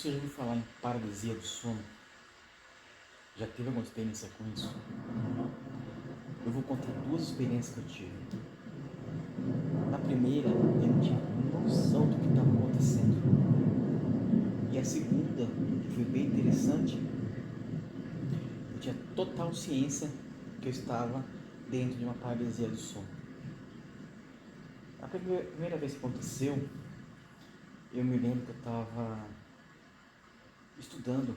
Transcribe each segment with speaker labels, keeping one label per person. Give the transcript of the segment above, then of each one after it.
Speaker 1: Você já ouviu falar em paralisia do sono? Já teve alguma experiência com isso? Eu vou contar duas experiências que eu tive. Na primeira, eu não tinha noção do que estava acontecendo. E a segunda, que foi bem interessante, eu tinha total ciência que eu estava dentro de uma paralisia do sono. A primeira vez que aconteceu, eu me lembro que eu estava estudando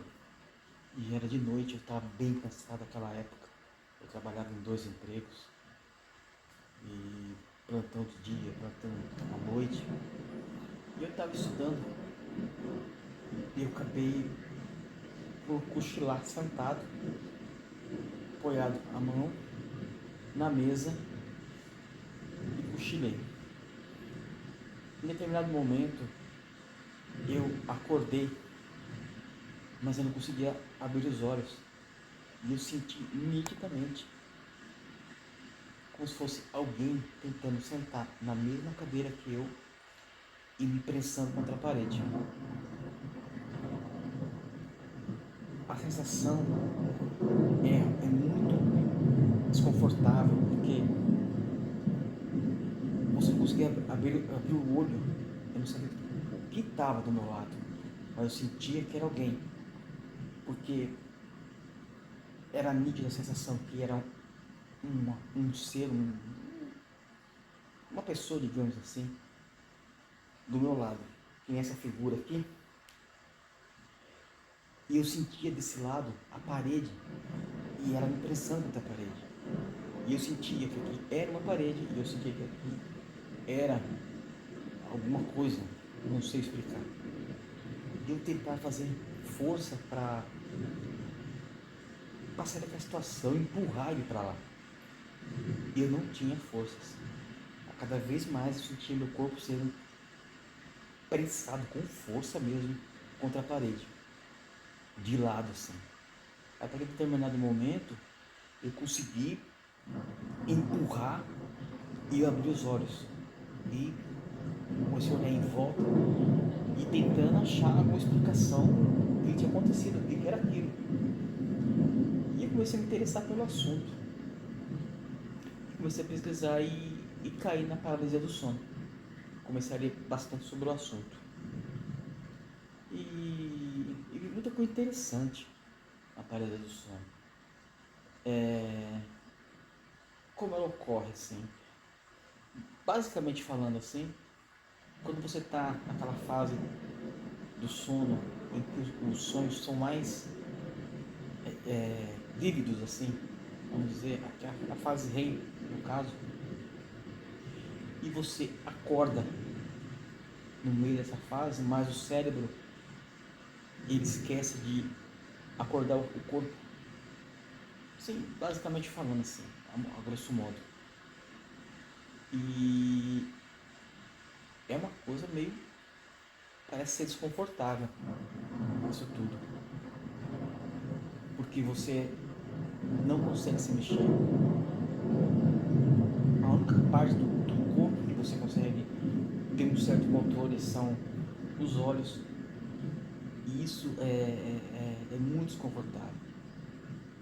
Speaker 1: e era de noite, eu estava bem cansado naquela época. Eu trabalhava em dois empregos e plantão de dia, plantão à noite. E eu estava estudando e eu acabei por cochilar sentado, apoiado a mão na mesa e cochilei. Em determinado momento eu acordei, mas eu não conseguia abrir os olhos. E eu senti nitidamente como se fosse alguém tentando sentar na mesma cadeira que eu e me pressando contra a parede. A sensação é muito desconfortável porque você não conseguia abrir o olho. Eu não sabia o que estava do meu lado, mas eu sentia que era alguém, porque era nítida a sensação que era um ser, uma pessoa, digamos assim, do meu lado. Tem essa figura aqui, e eu sentia desse lado a parede, e ela me pressando contra a parede. E eu sentia que aqui era uma parede, e eu sentia que aqui era alguma coisa, não sei explicar. E eu tentar fazer força para passar daquela situação, empurrar ele para lá. E eu não tinha forças. A cada vez mais eu sentia meu corpo sendo prensado com força mesmo contra a parede, de lado assim. Até que em determinado momento eu consegui empurrar e eu abri os olhos. E comecei a olhar em volta e tentando achar alguma explicação do que tinha acontecido, o que era aquilo. E eu comecei a me interessar pelo assunto. Comecei a pesquisar e caí na paralisia do sono. Comecei a ler bastante sobre o assunto. E vi muita coisa interessante na paralisia do sono. Como ela ocorre assim? Basicamente falando assim, quando você está naquela fase do sono em que os sonhos são mais vívidos assim, vamos dizer, a fase REM no caso, e você acorda no meio dessa fase, mas o cérebro ele esquece de acordar o corpo. Sim, basicamente falando assim, a grosso modo. E é uma coisa meio, parece ser desconfortável isso tudo, porque você não consegue se mexer. A única parte do corpo que você consegue ter um certo controle são os olhos, e isso é muito desconfortável.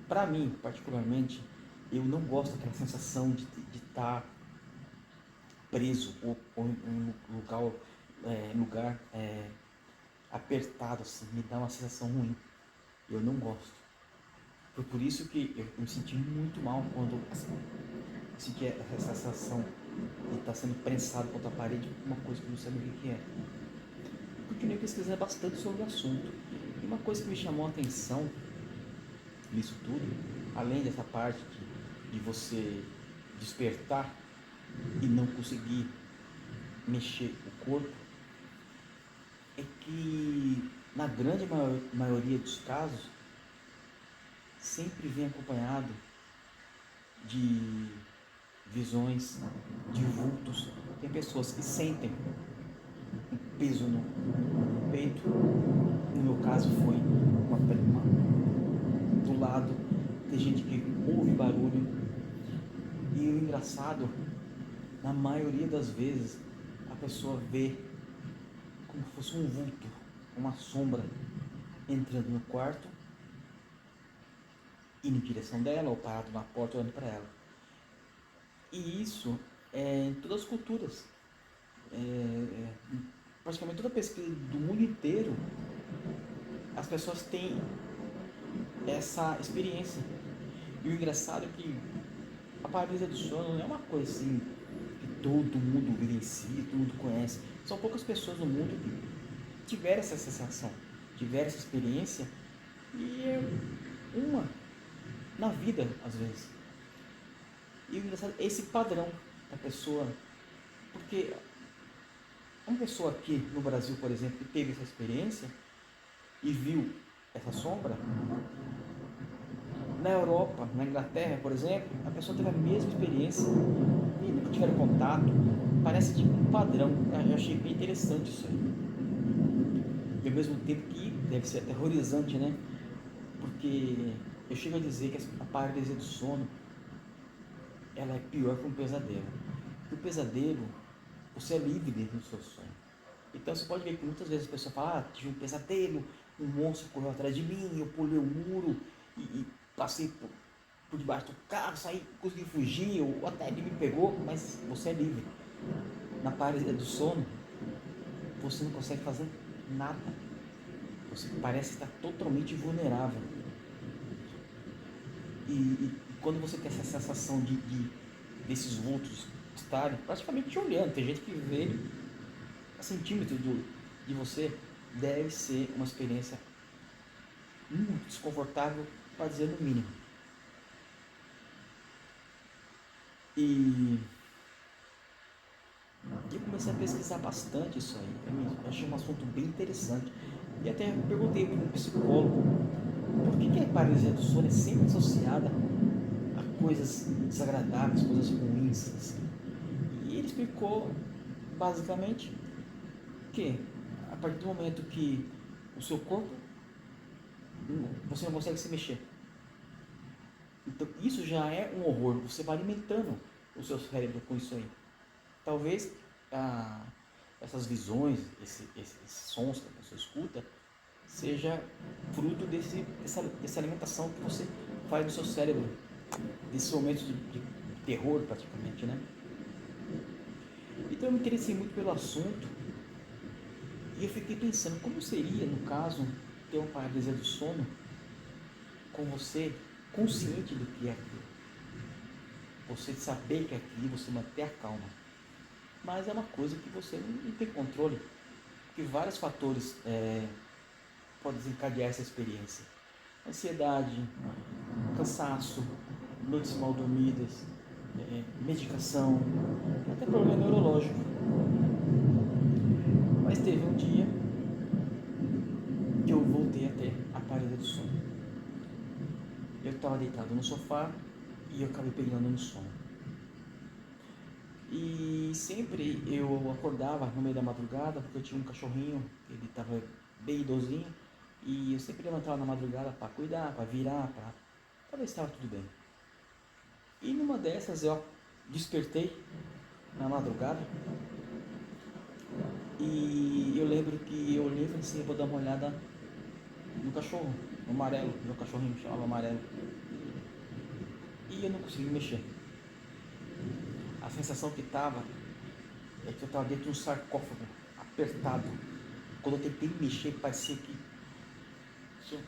Speaker 1: Para mim, particularmente, eu não gosto daquela sensação de estar preso ou em um lugar apertado, assim, me dá uma sensação ruim. Eu não gosto. Foi por isso que eu me senti muito mal quando assim, senti essa sensação de estar sendo prensado contra a parede por uma coisa que eu não sabia o que é. Continuei pesquisando bastante sobre o assunto. E uma coisa que me chamou a atenção nisso tudo, além dessa parte de você despertar e não conseguir mexer o corpo, é que na grande maioria dos casos sempre vem acompanhado de visões, de vultos. Tem pessoas que sentem um peso no peito. No meu caso foi do lado. Tem gente que ouve barulho. E o engraçado, na maioria das vezes, a pessoa vê como se fosse um vulto, uma sombra entrando no quarto, indo em direção dela, ou parado na porta olhando para ela. E isso é em todas as culturas. Praticamente toda pesquisa do mundo inteiro, as pessoas têm essa experiência. E o engraçado é que a paralisia do sono não é uma coisa assim que todo mundo vivencia, todo mundo conhece. São poucas pessoas no mundo que tiveram essa sensação, tiveram essa experiência, e é uma na vida, às vezes. E o engraçado é esse padrão da pessoa, porque uma pessoa aqui no Brasil, por exemplo, que teve essa experiência e viu essa sombra, na Europa, na Inglaterra, por exemplo, a pessoa teve a mesma experiência e nunca tiveram contato. Parece tipo um padrão. Eu achei bem interessante isso aí. E ao mesmo tempo que deve ser aterrorizante, né? Porque eu chego a dizer que a paralisia do sono, ela é pior que um pesadelo. Porque o pesadelo, você é livre dentro do seu sonho. Então você pode ver que muitas vezes a pessoa fala: ah, tive um pesadelo, um monstro correu atrás de mim, eu pulei o muro e passei por debaixo do carro, saí, consegui fugir, ou até ele me pegou, mas você é livre. Na paralisia do sono, você não consegue fazer nada. Você parece estar totalmente vulnerável. E quando você tem essa sensação desses vultos estarem praticamente te olhando, tem gente que vê a centímetros de você, deve ser uma experiência muito desconfortável, para dizer no mínimo. E eu comecei a pesquisar bastante isso aí. Eu achei um assunto bem interessante. E até perguntei para um psicólogo por que a paralisia do sono é sempre associada a coisas desagradáveis, coisas ruins, assim. E ele explicou basicamente que a partir do momento que o seu corpo, você não consegue se mexer. Então isso já é um horror. Você vai alimentando o seu cérebro com isso aí. Talvez essas visões, esses sons que a pessoa escuta, seja fruto dessa alimentação que você faz no seu cérebro, desses momentos de terror praticamente, né? Então eu me interessei muito pelo assunto e eu fiquei pensando como seria, no caso, ter uma paralisia do sono com você consciente do que é aquilo. Você saber que é aquilo, você manter a calma. Mas é uma coisa que você não tem controle, porque vários fatores podem desencadear essa experiência: ansiedade, cansaço, noites mal dormidas, medicação, até problema neurológico. Mas teve um dia que eu voltei a ter a paralisia do sono. Eu estava deitado no sofá e eu acabei pegando no sono. E sempre eu acordava no meio da madrugada, porque eu tinha um cachorrinho, ele estava bem idosinho, e eu sempre levantava na madrugada para cuidar, para virar, para ver se estava tudo bem. E numa dessas eu despertei na madrugada e eu lembro que eu olhei e falei assim: vou dar uma olhada no cachorro, no amarelo, meu cachorrinho chamava Amarelo. E eu não consegui mexer. A sensação que estava é que eu estava dentro de um sarcófago, apertado. Quando eu tentei mexer, parecia que tinha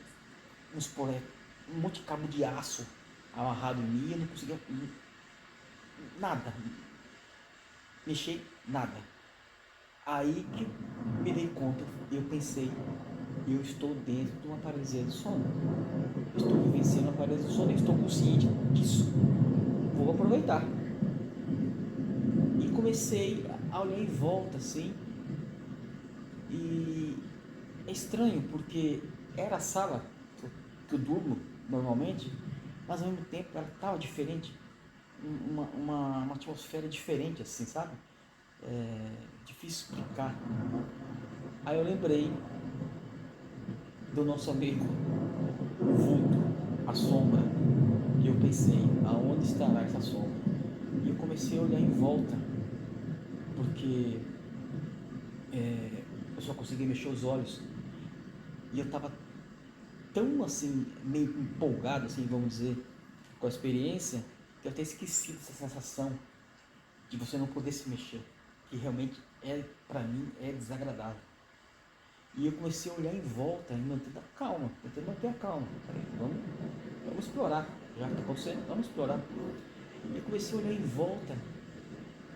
Speaker 1: um monte de cabo de aço amarrado em mim e eu não conseguia nada, mexer nada. Aí que me dei conta, eu pensei: eu estou dentro de uma paralisia do sono. Eu estou vivenciando uma paralisia do sono, eu estou consciente disso. Vou aproveitar. E comecei a olhar em volta assim. E é estranho porque era a sala que eu durmo normalmente, mas ao mesmo tempo ela estava diferente. Uma atmosfera diferente, assim, sabe? Difícil explicar. Aí eu lembrei do nosso amigo, o vulto, a sombra. E eu pensei: aonde estará essa sombra? E eu comecei a olhar em volta, porque eu só conseguia mexer os olhos. E eu estava tão assim, meio empolgado, assim, vamos dizer, com a experiência, que eu até esqueci dessa sensação de você não poder se mexer, que realmente para mim, é desagradável. E eu comecei a olhar em volta e mantendo a calma, tentando manter a calma. Falei, vamos explorar, já que está acontecendo, vamos explorar. E eu comecei a olhar em volta,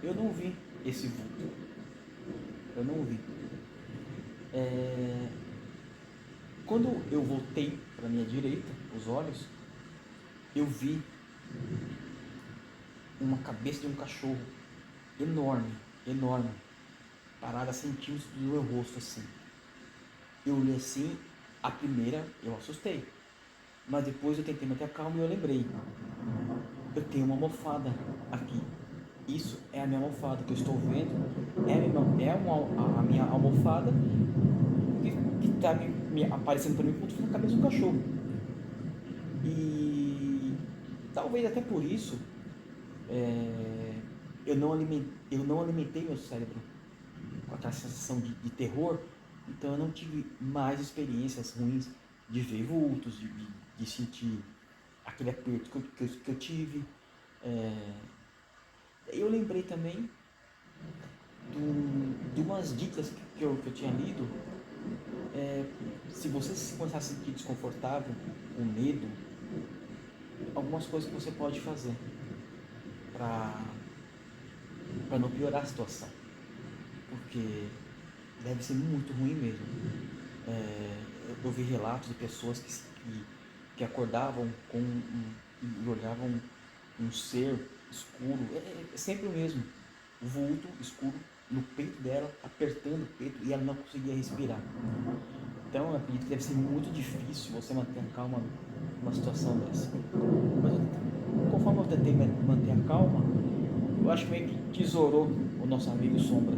Speaker 1: eu não vi esse vulto, eu não vi. Quando eu voltei para minha direita, os olhos, eu vi uma cabeça de um cachorro enorme, enorme, parada a centímetros do meu rosto assim. Eu olhei assim, a primeira eu assustei, mas depois eu tentei manter a calma e eu lembrei, eu tenho uma almofada aqui, isso é a minha almofada que eu estou vendo, a minha almofada que está me aparecendo para mim como se fosse a cabeça de um cachorro. E talvez até por isso eu não alimentei meu cérebro com aquela sensação de terror, então eu não tive mais experiências ruins de ver vultos, de sentir aquele aperto que eu tive. Eu lembrei também de umas dicas que eu tinha lido. Se você começar a se sentir desconfortável, com medo, algumas coisas que você pode fazer para não piorar a situação, porque deve ser muito ruim mesmo. Eu vi relatos de pessoas que acordavam e olhavam um ser escuro, é sempre o mesmo, o vulto escuro no peito dela, apertando o peito, e ela não conseguia respirar. Então eu acredito que deve ser muito difícil você manter a calma numa situação dessa. Mas conforme eu tentei manter a calma, eu acho que meio que tesourou o nosso amigo Sombra.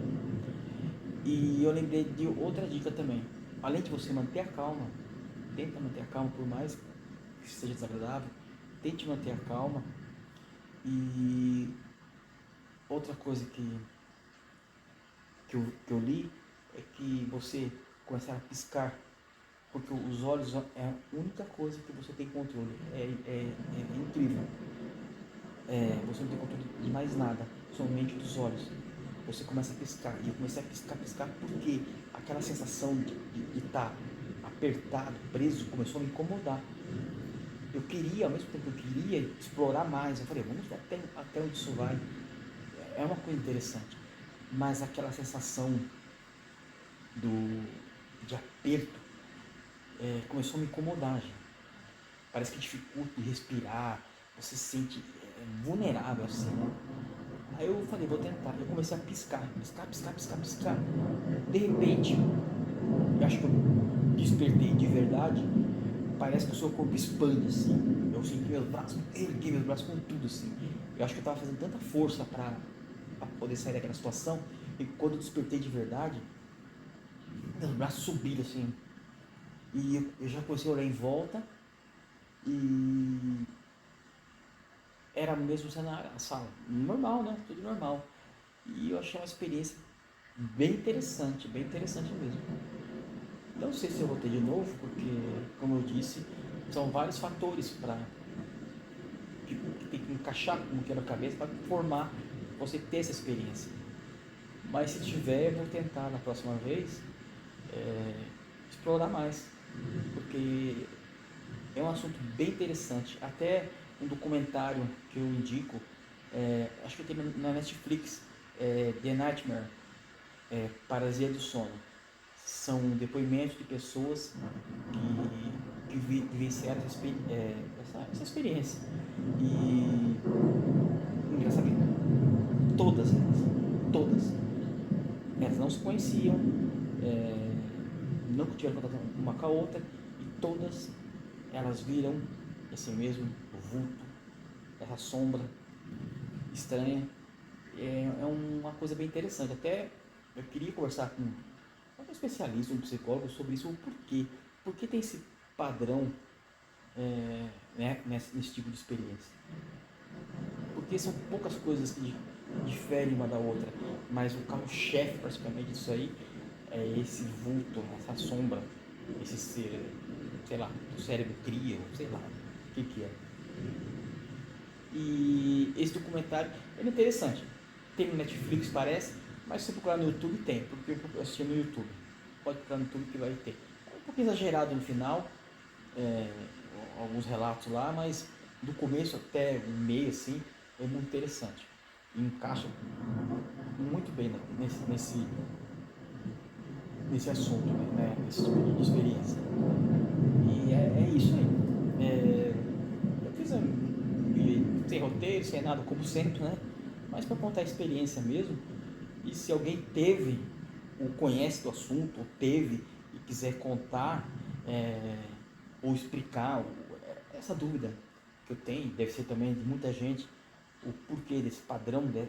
Speaker 1: E eu lembrei de outra dica também. Além de você manter a calma, tenta manter a calma, por mais que seja desagradável, tente manter a calma. E outra coisa que eu li é que você começar a piscar, porque os olhos é a única coisa que você tem controle. É incrível. Você não tem controle de mais nada, somente dos olhos. Você começa a piscar, e eu comecei a piscar, porque aquela sensação de estar apertado, preso, começou a me incomodar. Eu queria, ao mesmo tempo que eu queria explorar mais, eu falei, vamos ver até onde isso vai. É uma coisa interessante, mas aquela sensação de aperto começou a me incomodar, gente. Parece que dificulta de respirar, você se sente vulnerável assim, né? Aí eu falei, vou tentar. Eu comecei a piscar. De repente, eu acho que eu despertei de verdade. Parece que o seu corpo expande assim. Eu senti meus braços, erguei meus braços com tudo assim. Eu acho que eu estava fazendo tanta força para poder sair daquela situação. E quando eu despertei de verdade, meus braços subiram assim. E eu já comecei a olhar em volta. E era o mesmo cenário, a sala, normal, né? Tudo normal. E eu achei uma experiência bem interessante mesmo. Não sei se eu vou ter de novo, porque, como eu disse, são vários fatores que tem que encaixar como quebra-cabeça para formar você ter essa experiência. Mas se tiver, eu vou tentar na próxima vez explorar mais, porque é um assunto bem interessante. Até um documentário que eu indico, acho que tem na Netflix, The Nightmare, Paralisia do Sono. São depoimentos de pessoas que vivenciaram essa experiência. E engraçado que todas, elas não se conheciam, não tiveram contato uma com a outra, e todas elas viram esse mesmo vulto, essa sombra estranha. É uma coisa bem interessante. Até eu queria conversar com um especialista, um psicólogo, sobre isso, o porquê. Por que tem esse padrão né, nesse tipo de experiência? Porque são poucas coisas que diferem uma da outra, mas o carro-chefe praticamente disso aí é esse vulto, essa sombra, esse ser. sei lá, o cérebro cria, sei lá o que é. E esse documentário é interessante. Tem no Netflix, parece, mas se procurar no YouTube tem, porque eu assisti no YouTube. Pode procurar no YouTube que vai ter. É um pouco exagerado no final, é, alguns relatos lá, mas do começo até o meio assim é muito interessante. E encaixa muito bem nesse assunto, né? Nesse tipo de experiência. E é isso aí. Eu fiz um vídeo sem roteiro, sem nada, como sempre, né? Mas para contar a experiência mesmo. E se alguém teve, ou conhece do assunto, ou teve, e quiser contar, ou explicar essa dúvida que eu tenho, deve ser também de muita gente, o porquê desse padrão, de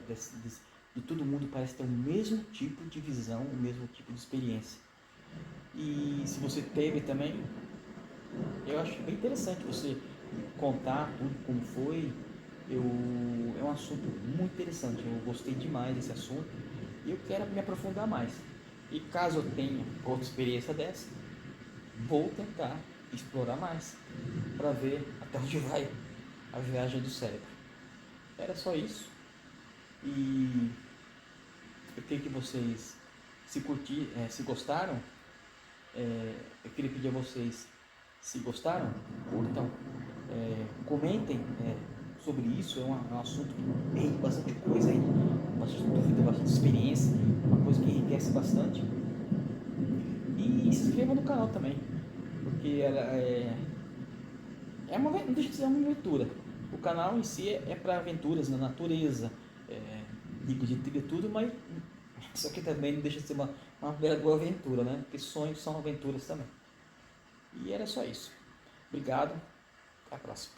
Speaker 1: todo mundo parece ter o mesmo tipo de visão, o mesmo tipo de experiência. E se você teve também, eu acho bem interessante você contar tudo como foi. É um assunto muito interessante, eu gostei demais desse assunto e eu quero me aprofundar mais. E caso eu tenha outra experiência dessa, vou tentar explorar mais para ver até onde vai a viagem do cérebro. Era só isso e eu queria que vocês se gostaram, eu queria pedir a vocês, se gostaram, curtam, comentem sobre isso. É um assunto que rende bastante coisa, bastante dúvida, bastante experiência, uma coisa que enriquece bastante. E se inscreva no canal também, porque ela não deixa de ser uma aventura. O canal em si é para aventuras na natureza, dicas de trilha, tudo, mas isso aqui também não deixa de ser uma boa aventura, né? Porque sonhos são aventuras também. E era só isso. Obrigado, até a próxima.